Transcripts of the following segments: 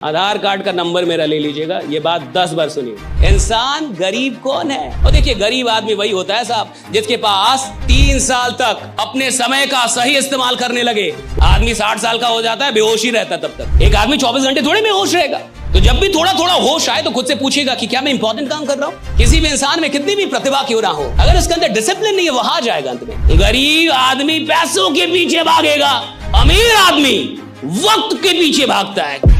आधार card का number मेरा ले लीजिएगा, ये बात 10 बार सुनिए। इंसान गरीब कौन है? और देखिए, गरीब आदमी वही होता है साहब जिसके पास 3 साल तक अपने समय का सही इस्तेमाल करने लगे। आदमी 60 साल का हो जाता है, बेहोश ही रहता है तब तक। एक आदमी 24 घंटे थोड़े बेहोश रहेगा। तो जब भी थोड़ा थोड़ा होश आए तो खुद से पूछेगा कि क्या मैं इंपॉर्टेंट काम कर रहा हूं? किसी भी इंसान में कितनी भी प्रतिभा क्यों ना हो, अगर उसके अंदर डिसिप्लिन नहीं है, वो हार जाएगा अंत में। गरीब आदमी पैसों के पीछे भागेगा, अमीर आदमी वक्त के पीछे भागता है।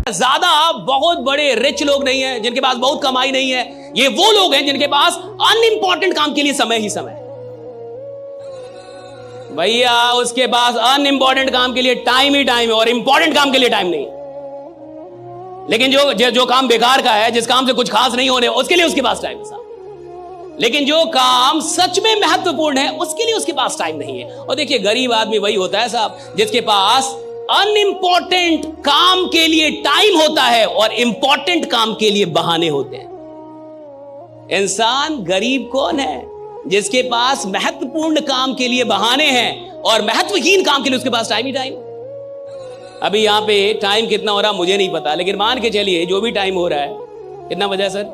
ज्यादा बहुत बड़े रिच लोग नहीं हैं जिनके पास बहुत कमाई नहीं है, ये वो लोग हैं जिनके पास अनइंपॉर्टेंट काम के लिए समय ही समय। भैया उसके पास अनइंपॉर्टेंट काम के लिए टाइम ही टाइम है और इंपॉर्टेंट काम के लिए टाइम नहीं। लेकिन जो काम बेकार का है, जिस काम से कुछ खास नहीं होने, उसके लिए उसके पास टाइम है साहब। लेकिन जो काम सच में महत्वपूर्ण है उसके लिए उसके पास टाइम नहीं है। और देखिए, गरीब आदमी वही होता है साहब जिसके पास अनइंपॉर्टेंट काम के लिए टाइम होता है और इंपॉर्टेंट काम के लिए बहाने होते हैं। इंसान गरीब कौन है? जिसके पास महत्वपूर्ण काम के लिए बहाने हैं और महत्वहीन काम के लिए उसके पास टाइम ही टाइम। अभी यहां पे टाइम कितना हो रहा मुझे नहीं पता, लेकिन मान के चलिए जो भी टाइम हो रहा है, कितना बजा सर?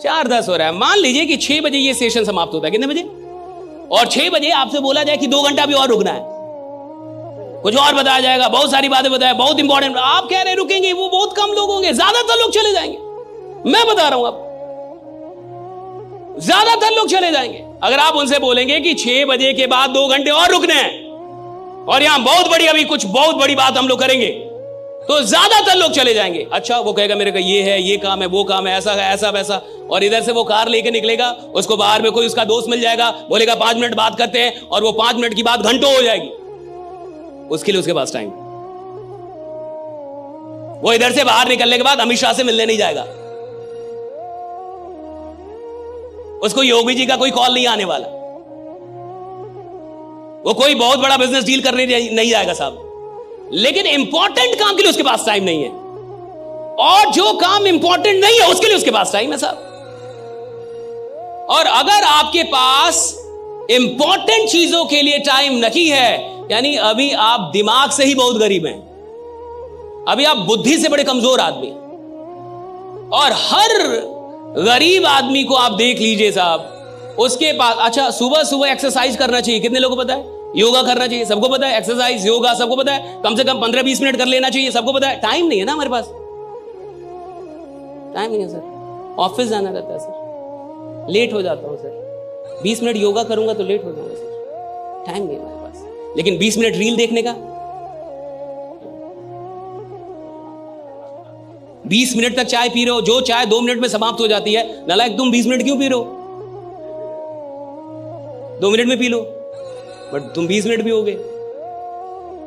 4:10 हो रहा है। मान लीजिए कि 6 बजे ये सेशन समाप्त होता है। कितने बजे? और 6 बजे आपसे बोला जाए कि 2 घंटा भी और रुकना है, कुछ और बताया जाएगा, बहुत सारी बातें बताया, बहुत इंपॉर्टेंट। आप कह रहे रुकेंगे, वो बहुत कम लोग होंगे, ज्यादातर लोग चले जाएंगे। मैं बता रहा हूं आप, ज्यादातर लोग चले जाएंगे। अगर आप उनसे बोलेंगे कि 6 बजे के बाद 2 घंटे और रुकने हैं और यहां बहुत बड़ी बात हम लोग करेंगे, तो ज्यादातर लोग चले जाएंगे। अच्छा, वो कहेगा मेरे को ये है, ये काम है, वो काम है, ऐसा है, ऐसा वैसा। और इधर से वो कार लेके निकलेगा, उसको बाहर में कोई उसका दोस्त मिल जाएगा, बोलेगा 5 मिनट बात करते हैं, और वो 5 मिनट की बात घंटों हो जाएगी। उसके लिए उसके पास टाइम। वो इधर से बाहर निकलने के बाद अमित शाह से मिलने नहीं जाएगा, उसको योगी जी का कोई कॉल नहीं आने वाला, वो कोई बहुत बड़ा बिजनेस डील करने नहीं जाएगा साहब। लेकिन इंपॉर्टेंट काम के लिए उसके पास टाइम नहीं है, और जो काम इंपॉर्टेंट नहीं है उसके लिए उसके पास टाइम है साहब। और अगर आपके पास इंपॉर्टेंट चीजों के लिए टाइम नहीं है, यानी अभी आप दिमाग से ही बहुत गरीब हैं, अभी आप बुद्धि से बड़े कमजोर आदमी। और हर गरीब आदमी को आप देख लीजिए साहब, उसके पास, अच्छा, सुबह सुबह एक्सरसाइज करना चाहिए, कितने लोगों को पता है? योगा करना चाहिए, सबको पता है। एक्सरसाइज, योगा सबको पता है, कम से कम 15-20 मिनट कर लेना चाहिए, सबको पता है। टाइम नहीं है ना हमारे पास, टाइम नहीं है सर। ऑफिस जाना रहता है सर, लेट हो जाता हूं सर। 20 मिनट योगा करूंगा तो लेट हो जाऊंगा सर, टाइम नहीं है हमारे पास। लेकिन 20 मिनट रील देखने का, 20 मिनट तक चाय पी रहे हो, जो चाय 2 मिनट में समाप्त हो जाती है। नालायक, तुम 20 मिनट क्यों पी रहे हो? 2 मिनट में पी लो, बट तुम 20 मिनट भी हो गए।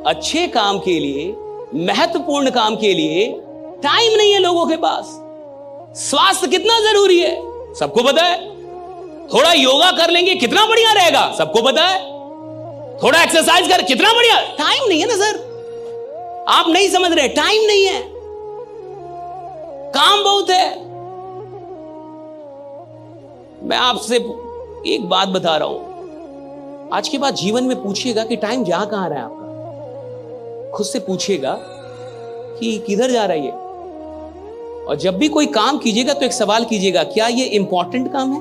अच्छे काम के लिए, महत्वपूर्ण काम के लिए टाइम नहीं है लोगों के पास। स्वास्थ्य कितना जरूरी है सबको पता है। थोड़ा योगा कर लेंगे कितना बढ़िया रहेगा, सबको पता है। थोड़ा एक्सरसाइज कर कितना बढ़िया, टाइम नहीं है ना सर। आप नहीं समझ रहे, टाइम नहीं है, काम बहुत है। मैं आपसे एक बात बता रहा हूं, आज के बाद जीवन में पूछिएगा कि टाइम जा कहां रहा है आपका। खुद से पूछिएगा कि किधर जा रहा है ये। और जब भी कोई काम कीजिएगा तो एक सवाल कीजिएगा, क्या ये इंपॉर्टेंट काम है?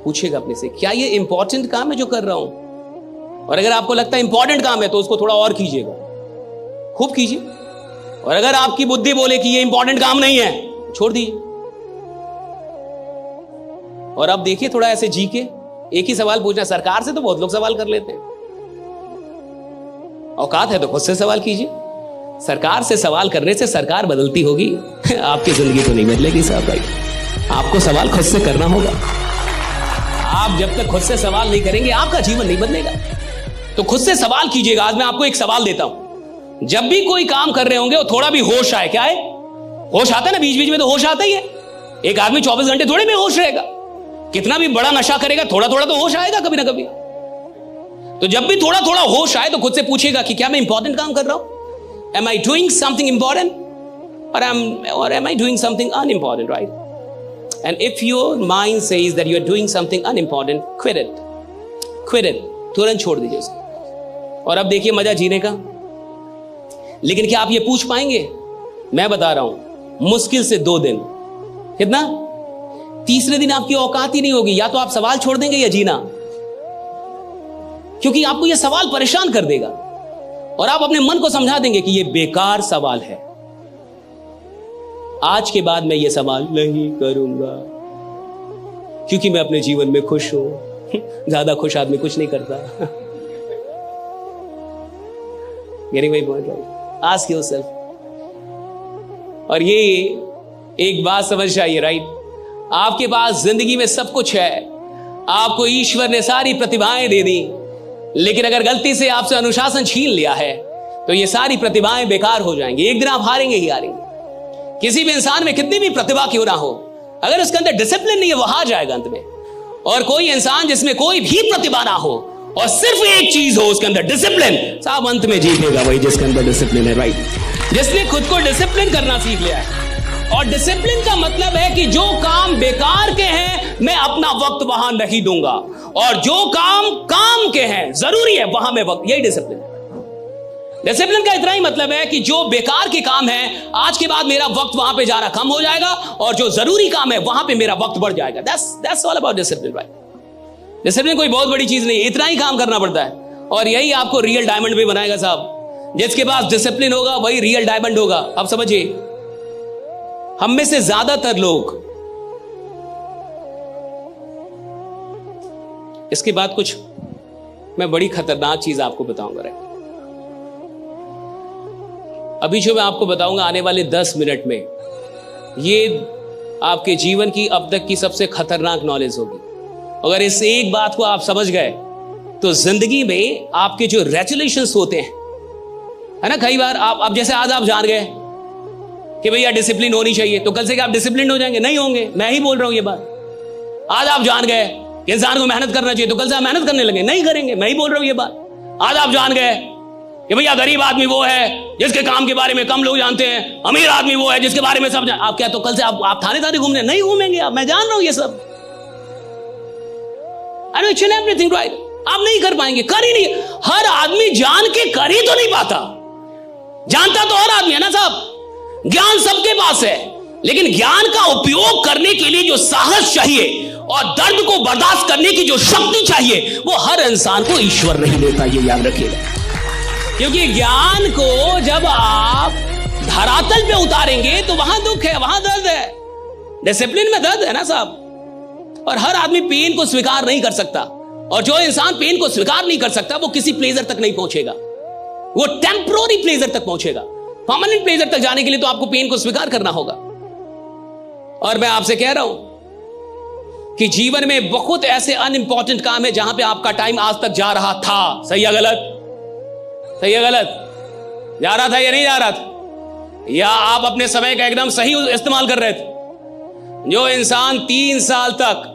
पूछिएगा अपने से, क्या ये इंपॉर्टेंट काम है जो कर रहा हूं? और अगर आपको लगता है इंपॉर्टेंट काम है तो उसको थोड़ा और कीजिएगा, खूब कीजिए। और अगर आपकी बुद्धि बोले कि ये इंपॉर्टेंट काम नहीं है, छोड़ दीजिए। और अब देखिए, थोड़ा ऐसे जी के एक ही सवाल पूछना। सरकार से तो बहुत लोग सवाल कर लेते हैं, औकात है तो खुद से सवाल कीजिए। सरकार से सवाल करने से सरकार बदलती होगी, आपकी जिंदगी तो नहीं बदलेगी साहब भाई। आपको सवाल खुद से करना होगा। आप जब तक खुद से सवाल नहीं करेंगे आपका जीवन नहीं बदलेगा। तो खुद से सवाल कीजिएगा। आज मैं आपको एक सवाल देता हूं, जब भी कोई काम कर रहे होंगे वो थोड़ा भी होश आए। क्या है? होश आता है ना, बीच बीच में तो होश आता ही है। एक आदमी 24 घंटे थोड़े में होश रहेगा, कितना भी बड़ा नशा करेगा थोड़ा थोड़ा तो होश आएगा कभी ना कभी। तो जब भी थोड़ा थोड़ा होश आए तो खुद से पूछेगा कि क्या मैं इंपॉर्टेंट काम कर रहा हूं? Am I doing something important or am I doing something unimportant, right? And if your mind says that you are doing something unimportant, quit it. Quit it. तुरंत छोड़ दीजिए उसको। और अब देखिए मजा जीने का। लेकिन क्या आप ये पूछ पाएंगे? मैं बता रहा हूं, मुश्किल से 2 दिन। कितना? तीसरे दिन आपकी औकात ही नहीं होगी। या तो आप सवाल छोड़ देंगे या जीना, क्योंकि आपको यह सवाल परेशान कर देगा और आप अपने मन को समझा देंगे कि यह बेकार सवाल है। आज के बाद मैं ये सवाल नहीं करूंगा, क्योंकि मैं अपने जीवन में खुश हूं। ज्यादा खुश आदमी कुछ नहीं करता। Getting my point right? Ask yourself. और ये एक बात समझ आइए, राइट? आपके पास जिंदगी में सब कुछ है, आपको ईश्वर ने सारी प्रतिभाएं दे दी, लेकिन अगर गलती से आपसे अनुशासन छीन लिया है तो ये सारी प्रतिभाएं बेकार हो जाएंगी। एक दिन आप हारेंगे ही हारेंगे। किसी भी इंसान में कितनी भी प्रतिभा क्यों ना हो, अगर उसके अंदर डिसिप्लिन नहीं है वो हार जाएगा अंत में। और कोई इंसान जिसमें कोई भी प्रतिभा ना हो और सिर्फ एक चीज हो उसके अंदर डिसिप्लिन, साहब अंत में जीतेगा वही जिसके अंदर डिसिप्लिन है, राइट? जिसने खुद को डिसिप्लिन करना सीख लिया है। और डिसिप्लिन का मतलब है कि जो काम बेकार के हैं मैं अपना वक्त वहां नहीं दूंगा, और जो काम के हैं जरूरी है वहां मैं वक्त, यही डिसिप्लिन है। डिसिप्लिन का इतना ही मतलब है कि जो बेकार के काम है आज के बाद मेरा वक्त वहां पे जाना कम हो जाएगा, और जो जरूरी काम है वहां पे मेरा वक्त बढ़ जाएगा। That's all about discipline, right? Discipline कोई बहुत बड़ी चीज नहीं, इतना ही काम करना पड़ता है, और यही आपको रियल डायमंड भी बनाएगा साहब। जिसके पास डिसिप्लिन होगा वही रियल डायमंड होगा। अब समझिए, हम में से ज्यादातर लोग, इसके बाद कुछ मैं बड़ी खतरनाक चीज आपको बताऊंगा, राइट? अभी जो मैं आपको बताऊंगा आने वाले 10 मिनट में, ये आपके जीवन की अब तक की सबसे खतरनाक नॉलेज होगी। अगर इस एक बात को आप समझ गए तो जिंदगी में आपके जो रेजुलेशंस होते हैं, है ना, कई बार आप जैसे आज आप जान गए कि भैया डिसिप्लिन होनी चाहिए, तो कल से क्या आप डिसिप्लिन हो जाएंगे? नहीं होंगे। मैं ही बोल रहा हूं ये बात। आज आप जान गए कि इंसान को मेहनत करना चाहिए, तो कल से आप मेहनत करने लगे? नहीं करेंगे। मैं ही बोल रहा हूं ये बात। आज आप जान गए कि भैया गरीब आदमी वो है जिसके काम के बारे में कम लोग जानते हैं, अमीर आदमी वो है जिसके बारे में सब आप क्या, तो कल से आप थाने घूमने नहीं घूमेंगे आप। मैं जान रहा हूं ये सब। I know each and everything, right? आप नहीं कर पाएंगे, कर ही नहीं। हर आदमी जान के कर ही तो नहीं पाता। जानता तो हर आदमी है ना साहब। ज्ञान सबके पास है, लेकिन ज्ञान का उपयोग करने के लिए जो साहस चाहिए और दर्द को बर्दाश्त करने की जो शक्ति चाहिए वो हर इंसान को ईश्वर नहीं देता, ये याद रखिएगा। क्योंकि ज्ञान को जब आप धरातल पे उतारेंगे तो वहां दुख है, वहां दर्द है। डिसिप्लिन में दर्द है ना साहब। और हर आदमी पेन को स्वीकार नहीं कर सकता, और जो इंसान पेन को स्वीकार नहीं कर सकता वो किसी प्लेजर तक नहीं पहुंचेगा, वो टेम्पररी प्लेजर तक पहुंचेगा। परमानेंट प्लेजर तक जाने के लिए तो आपको पेन को स्वीकार करना होगा। और मैं आपसे कह रहा हूं कि जीवन में बहुत ऐसे अनइंपॉर्टेंट काम है जहां पे आपका टाइम आज तक जा रहा था। सही है गलत? सही है गलत? जा रहा था या नहीं जा रहा था? या आप अपने समय का एकदम सही इस्तेमाल कर रहे थे? जो इंसान 3 साल तक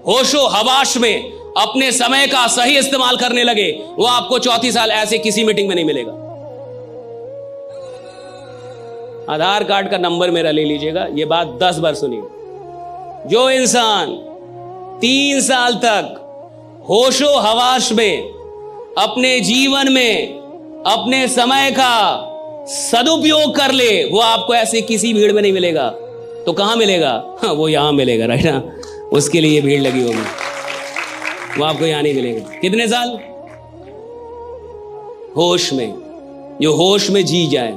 होशो हवाश में अपने समय का सही इस्तेमाल करने लगे, वो आपको 34 साल ऐसे किसी मीटिंग में नहीं मिलेगा। आधार कार्ड का नंबर मेरा ले लीजिएगा, ये बात 10 बार सुनिए। जो इंसान 3 साल तक होशो हवाश में अपने जीवन में अपने समय का सदुपयोग कर ले, वो आपको ऐसे किसी भीड़ में नहीं मिलेगा। तो कहां मिलेगा? हाँ, वो यहां मिलेगा, राइट ना? उसके लिए भीड़ लगी होगी, वो आपको यहां नहीं मिलेगा। कितने साल? होश में। जो होश में जी जाए,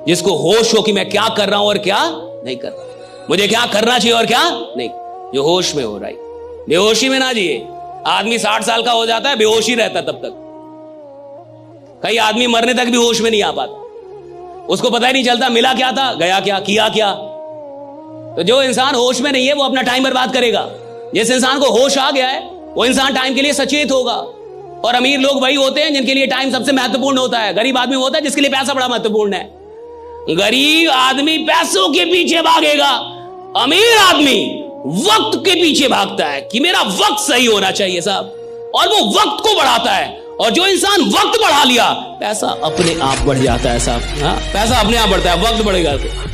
जिसको होश हो कि मैं क्या कर रहा हूं और क्या नहीं कर रहा, मुझे क्या करना चाहिए और क्या नहीं, जो होश में हो, राइट? बेहोशी में ना जिए। आदमी 60 साल का हो जाता है, बेहोशी रहता तब तक। कई आदमी मरने तक भी होश में नहीं आ पाता, उसको पता ही नहीं चलता मिला क्या था, गया क्या, किया क्या। तो जो इंसान होश में नहीं है वो अपना टाइम बर्बाद करेगा। जिस इंसान को होश आ गया है वो इंसान टाइम के लिए सचेत होगा। और अमीर लोग वही होते हैं जिनके लिए टाइम सबसे महत्वपूर्ण होता है। गरीब आदमी होता है जिसके लिए पैसा बड़ा महत्वपूर्ण है। गरीब आदमी पैसों के पीछे भागेगा, अमीर आदमी वक्त के पीछे भागता है कि मेरा वक्त सही होना चाहिए साहब, और वो वक्त को बढ़ाता है। और जो इंसान वक्त बढ़ा लिया, पैसा अपने आप बढ़ जाता है साहब। हाँ, पैसा अपने आप बढ़ता है, वक्त बढ़ेगा तो